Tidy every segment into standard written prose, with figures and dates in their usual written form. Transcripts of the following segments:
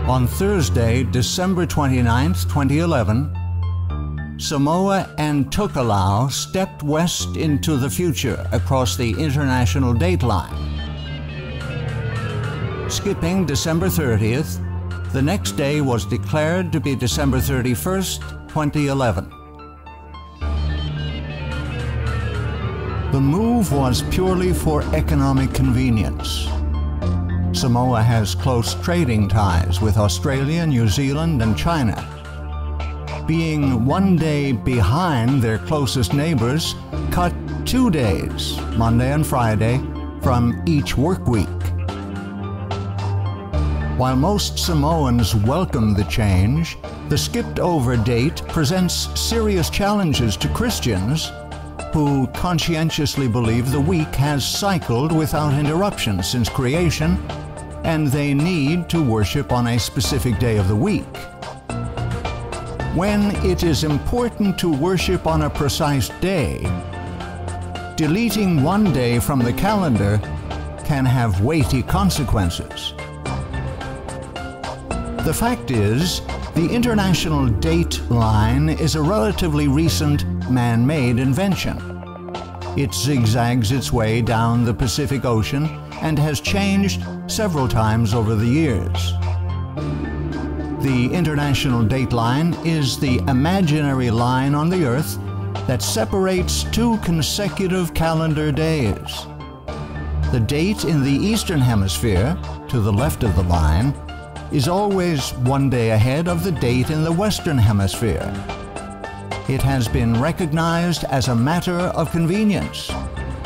On Thursday, December 29, 2011, Samoa and Tokelau stepped west into the future across the international dateline. Skipping December 30th, the next day was declared to be December 31st, 2011. The move was purely for economic convenience. Samoa has close trading ties with Australia, New Zealand, and China. Being one day behind their closest neighbors cut 2 days, Monday and Friday, from each work week. While most Samoans welcome the change, the skipped-over date presents serious challenges to Christians who conscientiously believe the week has cycled without interruption since creation, and they need to worship on a specific day of the week. When it is important to worship on a precise day, deleting one day from the calendar can have weighty consequences. The fact is, the international date line is a relatively recent man-made invention. It zigzags its way down the Pacific Ocean and has changed several times over the years. The international date line is the imaginary line on the Earth that separates 2 consecutive calendar days. The date in the Eastern Hemisphere, to the left of the line, is always 1 day ahead of the date in the Western Hemisphere. It has been recognized as a matter of convenience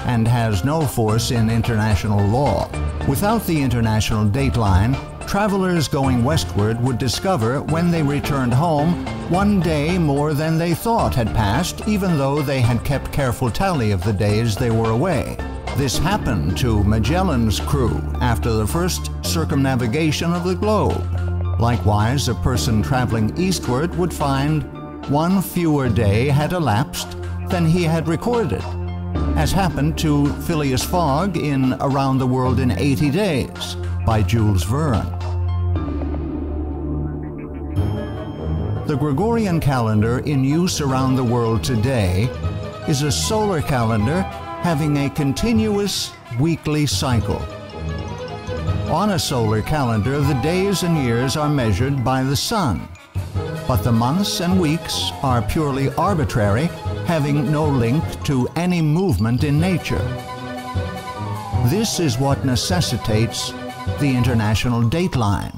and has no force in international law. Without the international dateline, travelers going westward would discover when they returned home 1 day more than they thought had passed, even though they had kept careful tally of the days they were away. This happened to Magellan's crew after the first circumnavigation of the globe. Likewise, a person traveling eastward would find 1 fewer day had elapsed than he had recorded, as happened to Phileas Fogg in Around the World in 80 Days by Jules Verne. The Gregorian calendar in use around the world today is a solar calendar having a continuous weekly cycle. On a solar calendar, the days and years are measured by the sun, but the months and weeks are purely arbitrary, having no link to any movement in nature. This is what necessitates the international dateline.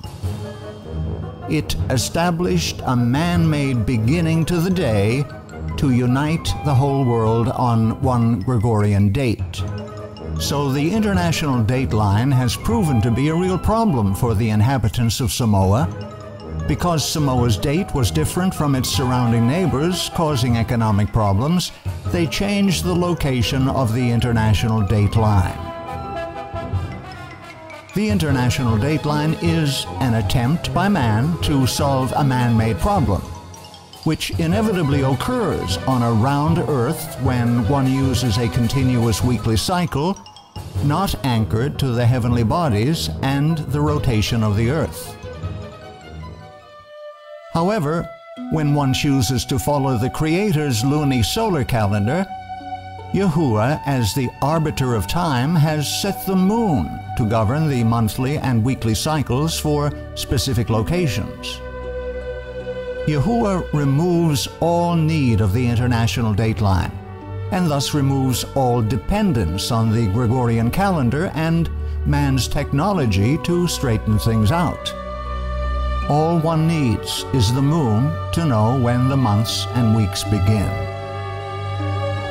It established a man-made beginning to the day to unite the whole world on one Gregorian date. So the international dateline has proven to be a real problem for the inhabitants of Samoa. Because Samoa's date was different from its surrounding neighbors, causing economic problems, they changed the location of the international dateline. The international dateline is an attempt by man to solve a man-made problem, which inevitably occurs on a round Earth when one uses a continuous weekly cycle, not anchored to the heavenly bodies and the rotation of the Earth. However, when one chooses to follow the Creator's luni-solar calendar, Yahuwah, as the arbiter of time, has set the moon to govern the monthly and weekly cycles for specific locations. Yahuwah removes all need of the international dateline, and thus removes all dependence on the Gregorian calendar and man's technology to straighten things out. All one needs is the moon to know when the months and weeks begin.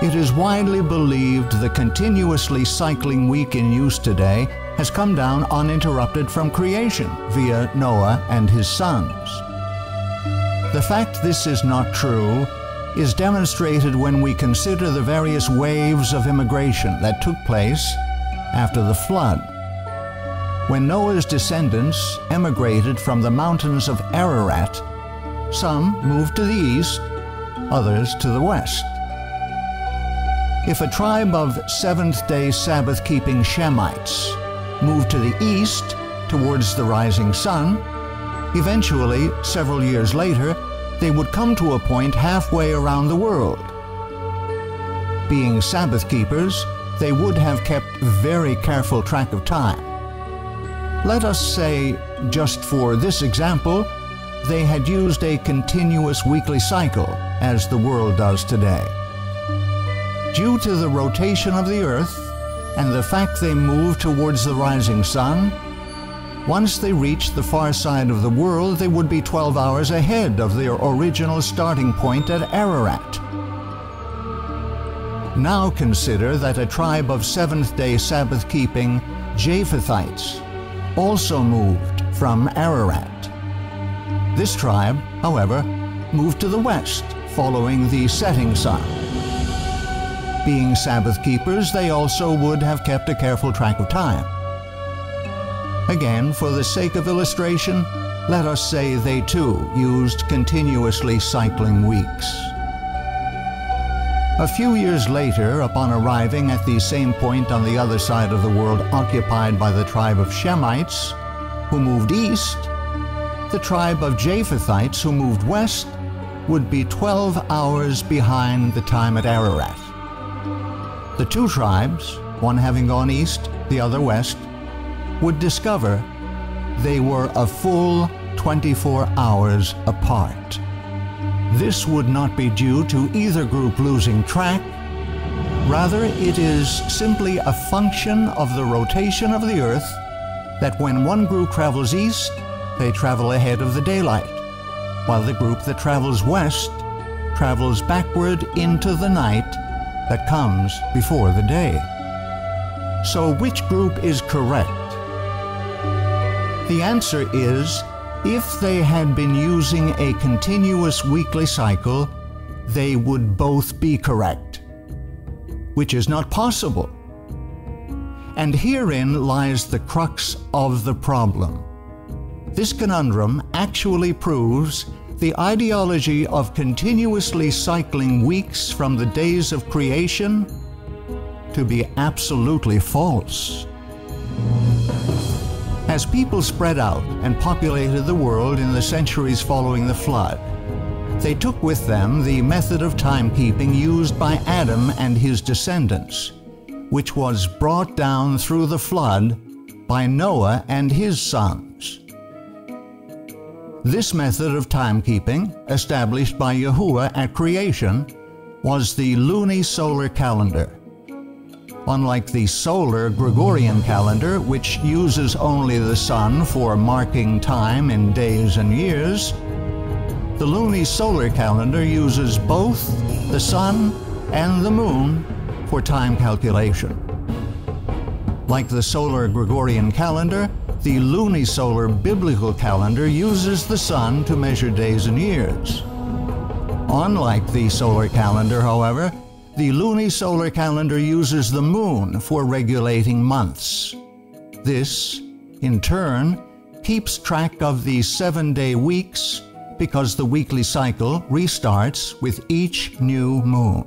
It is widely believed the continuously cycling week in use today has come down uninterrupted from creation via Noah and his sons. The fact this is not true is demonstrated when we consider the various waves of immigration that took place after the flood. When Noah's descendants emigrated from the mountains of Ararat, some moved to the east, others to the west. If a tribe of seventh-day Sabbath-keeping Shemites moved to the east towards the rising sun, Eventually, several years later, they would come to a point halfway around the world. Being Sabbath keepers, they would have kept very careful track of time. Let us say, just for this example, they had used a continuous weekly cycle, as the world does today. Due to the rotation of the earth and the fact they move towards the rising sun, once they reached the far side of the world, they would be 12 hours ahead of their original starting point at Ararat. Now consider that a tribe of seventh-day Sabbath-keeping Japhethites also moved from Ararat. This tribe, however, moved to the west, following the setting sun. Being Sabbath keepers, they also would have kept a careful track of time. Again, for the sake of illustration, let us say they too used continuously cycling weeks. A few years later, upon arriving at the same point on the other side of the world occupied by the tribe of Shemites, who moved east, the tribe of Japhethites, who moved west, would be 12 hours behind the time at Ararat. The two tribes, one having gone east, the other west, would discover they were a full 24 hours apart. This would not be due to either group losing track. Rather, it is simply a function of the rotation of the earth that when one group travels east, they travel ahead of the daylight, while the group that travels west travels backward into the night that comes before the day. So which group is correct? The answer is, if they had been using a continuous weekly cycle, they would both be correct, which is not possible. And herein lies the crux of the problem. This conundrum actually proves the ideology of continuously cycling weeks from the days of creation to be absolutely false. As people spread out and populated the world in the centuries following the flood, they took with them the method of timekeeping used by Adam and his descendants, which was brought down through the flood by Noah and his sons. This method of timekeeping, established by Yahuwah at creation, was the lunisolar calendar. Unlike the solar Gregorian calendar, which uses only the sun for marking time in days and years, the lunisolar calendar uses both the sun and the moon for time calculation. Like the solar Gregorian calendar, the lunisolar biblical calendar uses the sun to measure days and years. Unlike the solar calendar, however, the lunisolar calendar uses the moon for regulating months. This, in turn, keeps track of the 7-day weeks because the weekly cycle restarts with each new moon.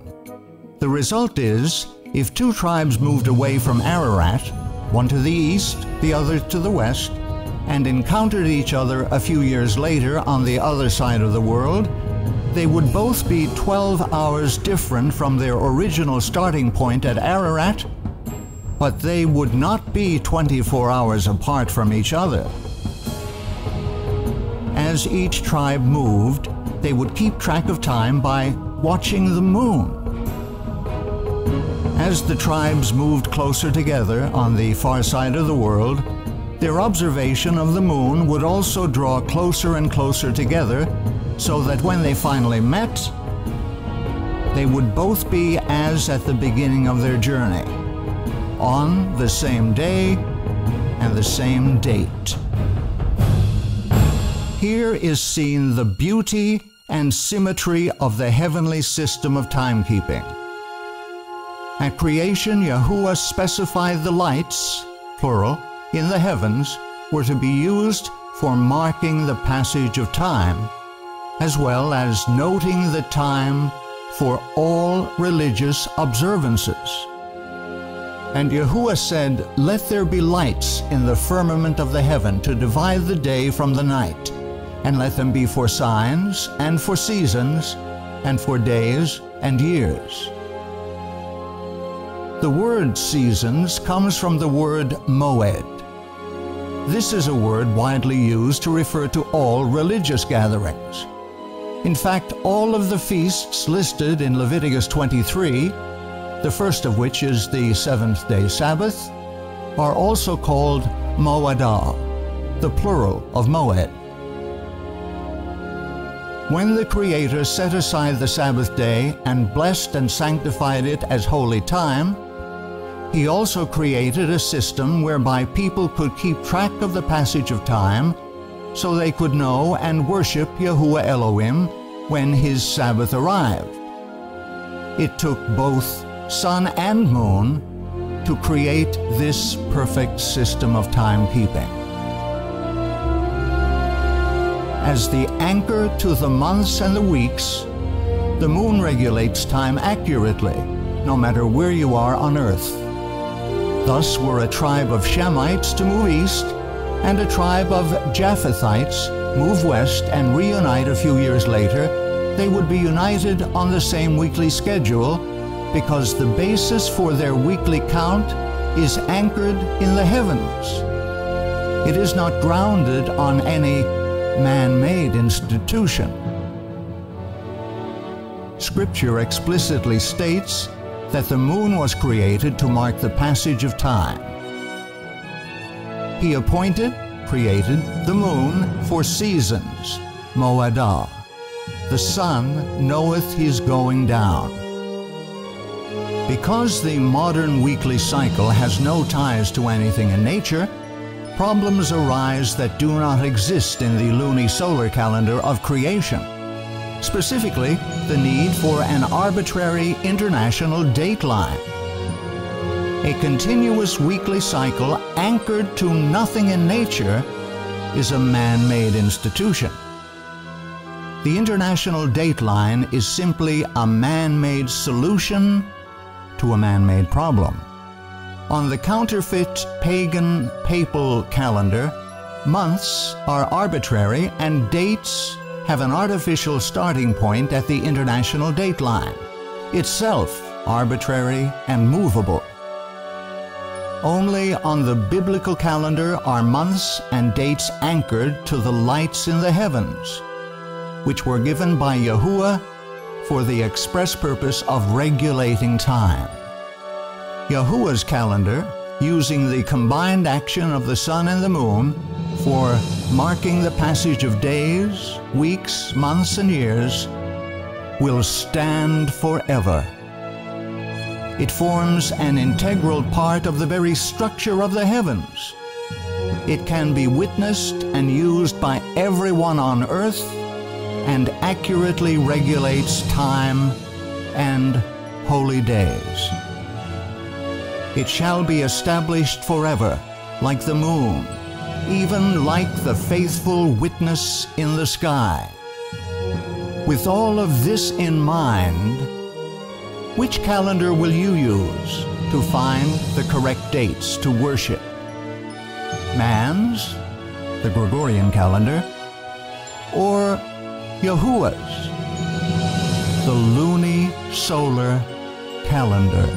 The result is, if two tribes moved away from Ararat, one to the east, the other to the west, and encountered each other a few years later on the other side of the world, they would both be 12 hours different from their original starting point at Ararat, but they would not be 24 hours apart from each other. As each tribe moved, they would keep track of time by watching the moon. As the tribes moved closer together on the far side of the world, their observation of the moon would also draw closer and closer together, so that when they finally met, they would both be as at the beginning of their journey, on the same day and the same date. Here is seen the beauty and symmetry of the heavenly system of timekeeping. At creation, Yahuwah specified the lights, plural, in the heavens were to be used for marking the passage of time, as well as noting the time for all religious observances. And Yahuwah said, "Let there be lights in the firmament of the heaven to divide the day from the night, and let them be for signs, and for seasons, and for days and years. The word seasons comes from the word moed. This is a word widely used to refer to all religious gatherings. In fact, all of the feasts listed in Leviticus 23, the first of which is the seventh-day Sabbath, are also called moedah, the plural of moed. When the Creator set aside the Sabbath day and blessed and sanctified it as holy time, He also created a system whereby people could keep track of the passage of time so they could know and worship Yahuwah Elohim when His Sabbath arrived. It took both sun and moon to create this perfect system of timekeeping. As the anchor to the months and the weeks, the moon regulates time accurately, no matter where you are on earth. Thus, were a tribe of Shemites to move east, and a tribe of Japhethites move west and reunite a few years later, they would be united on the same weekly schedule, because the basis for their weekly count is anchored in the heavens. It is not grounded on any man-made institution. Scripture explicitly states that the moon was created to mark the passage of time. He created the moon for seasons, moedah. The sun knoweth his going down. Because the modern weekly cycle has no ties to anything in nature, problems arise that do not exist in the lunisolar calendar of creation. Specifically, the need for an arbitrary international dateline. A continuous weekly cycle anchored to nothing in nature is a man-made institution. The international dateline is simply a man-made solution to a man-made problem. On the counterfeit pagan papal calendar, months are arbitrary and dates have an artificial starting point at the international dateline, itself arbitrary and movable. Only on the biblical calendar are months and dates anchored to the lights in the heavens, which were given by Yahuwah for the express purpose of regulating time. Yahuwah's calendar, using the combined action of the sun and the moon for marking the passage of days, weeks, months, and years, will stand forever. It forms an integral part of the very structure of the heavens. It can be witnessed and used by everyone on earth, and accurately regulates time and holy days. It shall be established forever, like the moon, even like the faithful witness in the sky. With all of this in mind, which calendar will you use to find the correct dates to worship? Man's, the Gregorian calendar, or Yahuwah's, the lunisolar calendar?